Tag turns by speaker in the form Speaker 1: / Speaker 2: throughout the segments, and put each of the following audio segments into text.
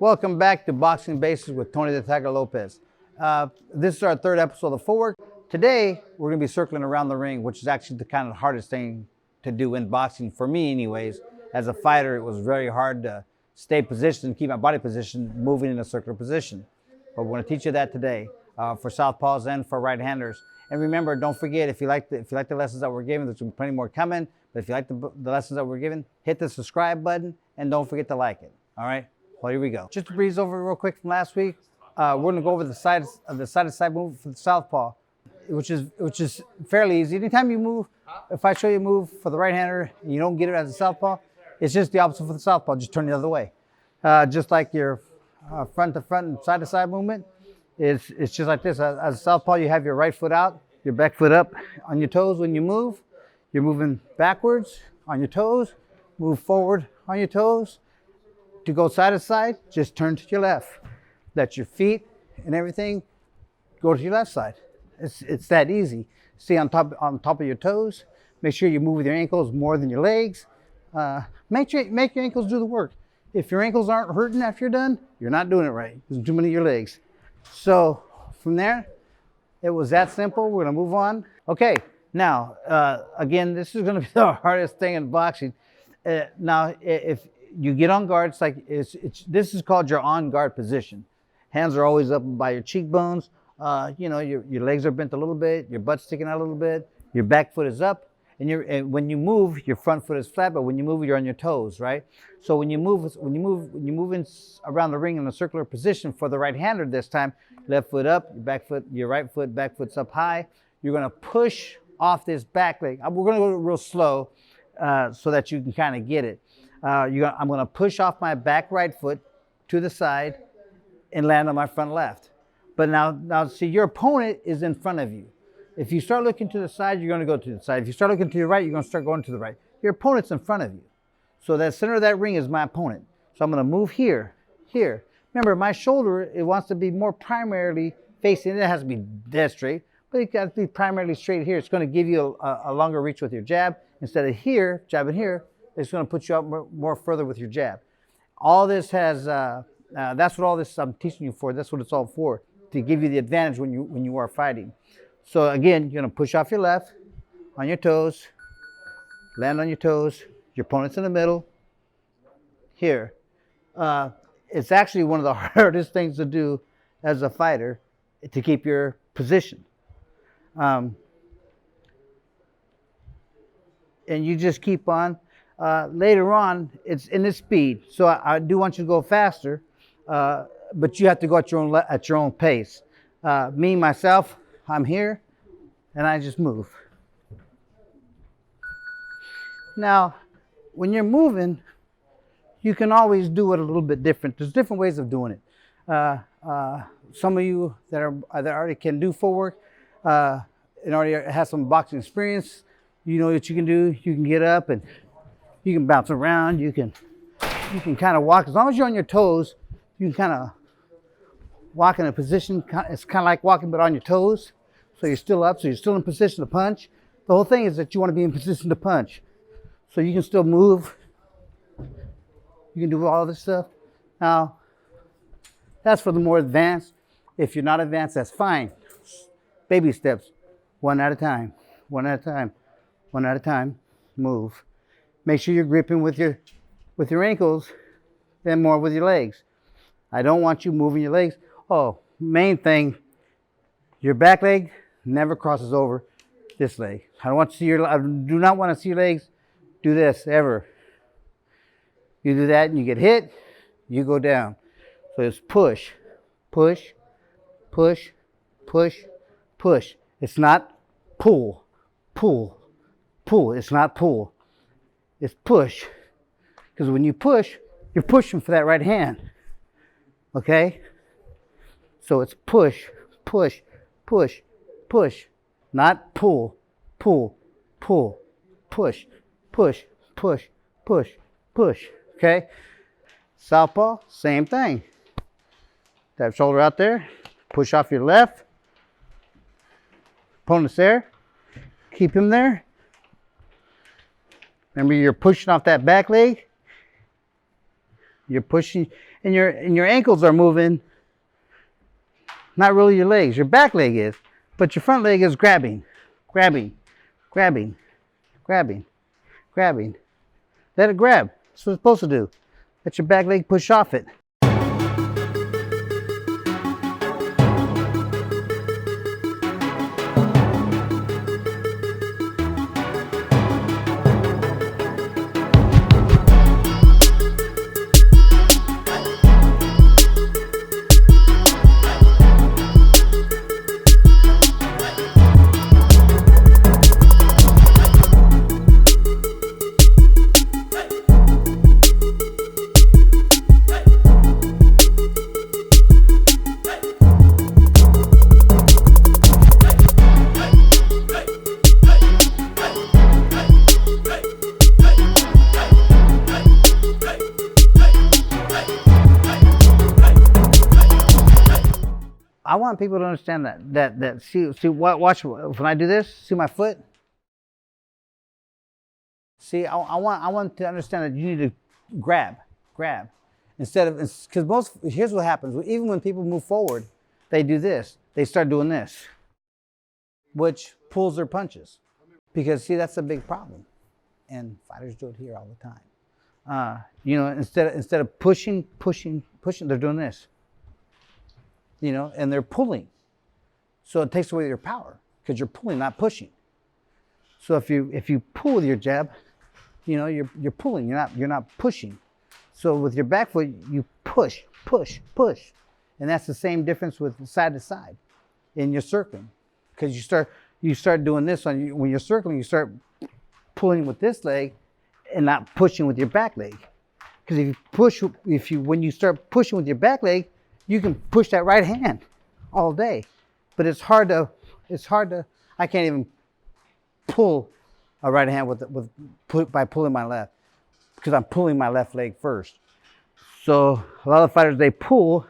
Speaker 1: Welcome back to Boxing Basics with Tony the Tiger Lopez. This is our third episode of Footwork. Today, we're going to be circling around the ring, which is actually the kind of hardest thing to do in boxing, for me anyways. As a fighter, it was very hard to stay positioned, keep my body positioned, moving in a circular position. But we're going to teach you that today for southpaws and for right-handers. And remember, don't forget, if you like the lessons that we're giving, there's going to be plenty more coming. But if you like the lessons that we're giving, hit the subscribe button and don't forget to like it. All right? Well, here we go. Just to breeze over real quick from last week, we're going to go over the side-to-side move for the southpaw, which is fairly easy. Anytime you move, if I show you a move for the right-hander and you don't get it as a southpaw, it's just the opposite for the southpaw. Just turn the other way. Just like your front-to-front and side-to-side movement, it's just like this. As a southpaw, you have your right foot out, your back foot up on your toes. When you move, you're moving backwards on your toes, move forward on your toes. To go side to side, just turn to your left. Let your feet and everything go to your left side. It's that easy. Stay on top of your toes. Make sure you move with your ankles more than your legs. Make your ankles do the work. If your ankles aren't hurting after you're done, you're not doing it right. There's too many of your legs. So from there, it was that simple. We're gonna move on. Okay, now again, this is gonna be the hardest thing in boxing. Now, if you get on guard, this is called your on guard position. Hands are always up by your cheekbones. Your legs are bent a little bit, your butt's sticking out a little bit, your back foot is up, and when you move, your front foot is flat, but when you move, you're on your toes, right? So when you move around the ring in a circular position for the right-hander this time, left foot up, your right foot, back foot's up high. You're gonna push off this back leg. We're gonna go real slow so that you can kind of get it. I'm going to push off my back right foot to the side and land on my front left. But now see, your opponent is in front of you. If you start looking to the side, you're going to go to the side. If you start looking to your right, you're going to start going to the right. Your opponent's in front of you. So the center of that ring is my opponent. So I'm going to move here. Remember, my shoulder, it wants to be more primarily facing. It has to be dead straight, but it got to be primarily straight here. It's going to give you a longer reach with your jab. Instead of here, jabbing here, it's going to put you up more further with your jab. All this has, that's what all this I'm teaching you for. That's what it's all for, to give you the advantage when you are fighting. So again, you're going to push off your left on your toes, land on your toes. Your opponent's in the middle. Here, it's actually one of the hardest things to do as a fighter, to keep your position. And you just keep on. Later on, it's in this speed. So I do want you to go faster, but you have to go at your own pace. Me, myself, I'm here, and I just move. Now, when you're moving, you can always do it a little bit different. There's different ways of doing it. Some of you that already can do footwork and already have some boxing experience, you know what you can do. You can get up and you can bounce around, you can kind of walk. As long as you're on your toes, you can kind of walk in a position. It's kind of like walking, but on your toes. So you're still up, so you're still in position to punch. The whole thing is that you want to be in position to punch. So you can still move. You can do all this stuff. Now, that's for the more advanced. If you're not advanced, that's fine. Baby steps, one at a time, one at a time, one at a time, move. Make sure you're gripping with your ankles and more with your legs. I don't want you moving your legs. Oh, main thing, your back leg never crosses over this leg. I do not want to see your legs do this ever. You do that and you get hit, you go down. So it's push, push, push, push, push. It's not pull, pull, pull. It's not pull. It's push, because when you push, you're pushing for that right hand, okay? So it's push, push, push, push, not pull, pull, pull, push, push, push, push, push, okay? Southpaw, same thing. That shoulder out there, push off your left, opponent's there, keep him there. Remember, you're pushing off that back leg. You're pushing, and your ankles are moving. Not really your legs. Your back leg is, but your front leg is grabbing, grabbing, grabbing, grabbing, grabbing. Let it grab. That's what it's supposed to do. Let your back leg push off it. I want people to understand that see watch when I do this. See my foot. See, I want to understand that you need to grab instead of, because here's what happens. Even when people move forward, they do this. They start doing this, which pulls their punches. Because see, that's a big problem, and fighters do it here all the time. You know, instead of pushing, they're doing this. You know, and they're pulling. So it takes away your power because you're pulling, not pushing. So if you pull with your jab, you know, you're pulling, you're not pushing. So with your back foot, you push. And that's the same difference with side to side in your circling. Because you start doing this when you're circling, you start pulling with this leg and not pushing with your back leg. Because when you start pushing with your back leg, you can push that right hand all day, but it's hard to. I can't even pull a right hand by pulling my left, because I'm pulling my left leg first. So a lot of fighters, they pull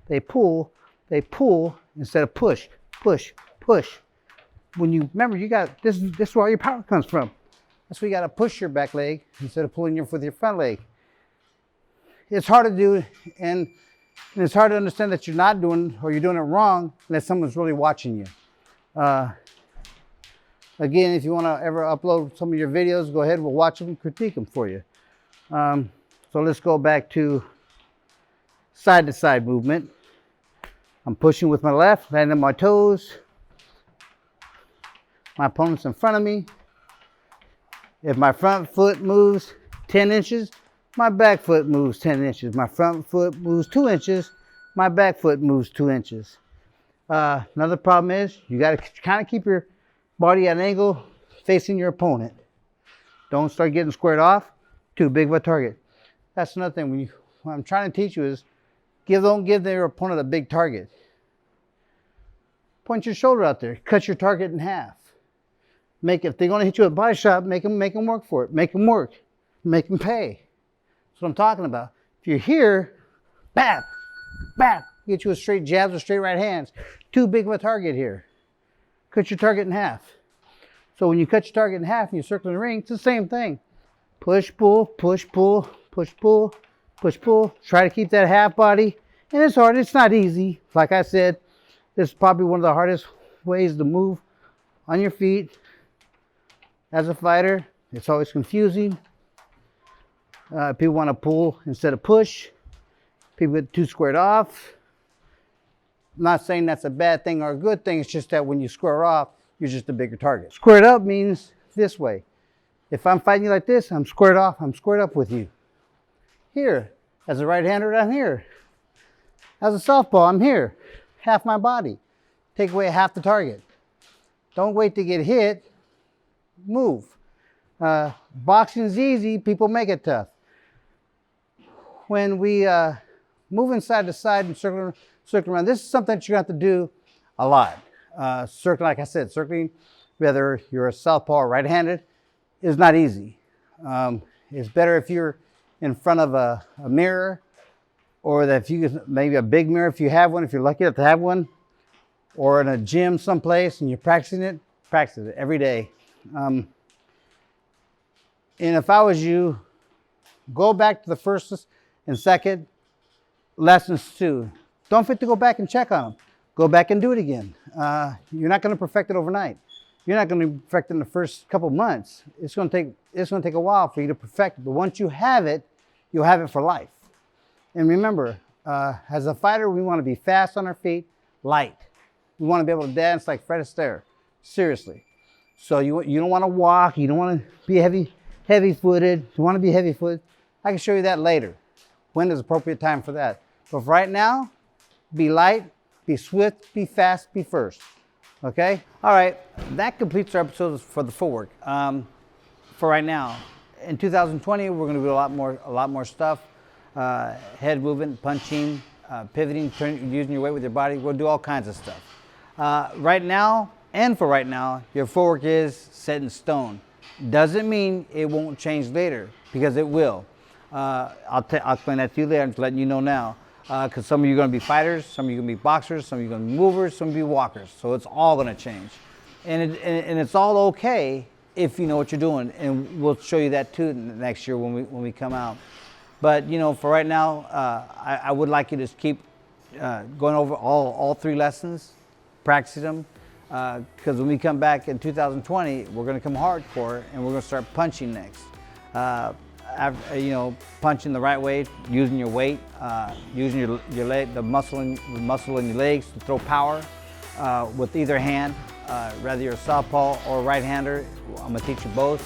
Speaker 1: instead of push. When you remember, you got this is where all your power comes from. That's why you got to push your back leg instead of pulling with your front leg. It's hard to do, and it's hard to understand that you're not doing, or you're doing it wrong, unless someone's really watching you. Again, if you want to ever upload some of your videos, go ahead, we'll watch them and critique them for you. So let's go back to side to side movement. I'm pushing with my left, landing on my toes. My opponent's in front of me. If my front foot moves 10 inches, my back foot moves 10 inches. My front foot moves 2 inches. My back foot moves 2 inches. Another problem is you got to kind of keep your body at an angle facing your opponent. Don't start getting squared off. Too big of a target. That's another thing. What I'm trying to teach you is don't give your opponent a big target. Point your shoulder out there. Cut your target in half. If they're going to hit you with a body shot, make them work for it. Make them work. Make them pay. That's what I'm talking about. If you're here, bam, get you with straight jabs or straight right hands. Too big of a target here. Cut your target in half. So when you cut your target in half and you circle the ring, it's the same thing. Push, pull, push, pull, push, pull, push, pull. Try to keep that half body. And it's hard. It's not easy. Like I said, this is probably one of the hardest ways to move on your feet as a fighter. It's always confusing. People want to pull instead of push. People get too squared off. I'm not saying that's a bad thing or a good thing. It's just that when you square off, you're just a bigger target. Squared up means this way. If I'm fighting you like this, I'm squared off. I'm squared up with you. Here, as a right-hander, I'm here. As a southpaw, I'm here. Half my body. Take away half the target. Don't wait to get hit. Move. Boxing's easy. People make it tough. When we moving side to side and circling around, this is something that you have to do a lot. Circling, like I said, circling, whether you're a southpaw or right-handed, is not easy. It's better if you're in front of a mirror, or that if you maybe a big mirror if you have one, if you're lucky enough to have one, or in a gym someplace and you're practicing it, practice it every day. And if I was you, go back to the first and second Lessons 2. Don't forget to go back and check on them. Go back and do it again. You're not going to perfect it overnight. You're not going to perfect it in the first couple months. It's going to take a while for you to perfect it. But once you have it, you'll have it for life. And remember, as a fighter, we want to be fast on our feet, light. We want to be able to dance like Fred Astaire. Seriously. So you don't want to walk. You don't want to be heavy-footed. You want to be heavy-footed. I can show you that later. When is the appropriate time for that? But for right now, be light, be swift, be fast, be first. Okay? All right. That completes our episodes for the footwork. For right now, in 2020, we're going to do a lot more stuff. Head movement, punching, pivoting, using your weight with your body. We'll do all kinds of stuff. Right now, and for right now, your footwork is set in stone. Doesn't mean it won't change later, because it will. I'll explain that to you later. I'm just letting you know now. Because some of you are going to be fighters, some of you are going to be boxers, some of you are going to be movers, some of you are walkers. So it's all going to change. And it's all okay if you know what you're doing. And we'll show you that too next year when we come out. But, you know, for right now, I would like you to keep going over all 3 lessons, practicing them. Because when we come back in 2020, we're going to come hardcore and we're going to start punching next. Punching the right way, using your weight, using your leg, the muscle in your legs to throw power with either hand, whether you're a southpaw or a right-hander. I'm going to teach you both.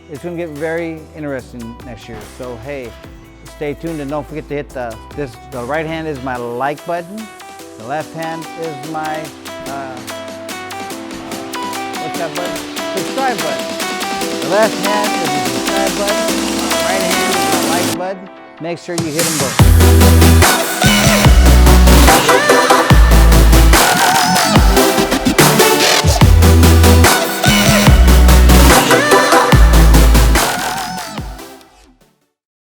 Speaker 1: It's going to get very interesting next year. So hey, stay tuned and don't forget to hit the right hand is my like button. The left hand is my what's that button? Subscribe button. The left hand is the subscribe button. The right hand is the like button. Make sure you hit them both.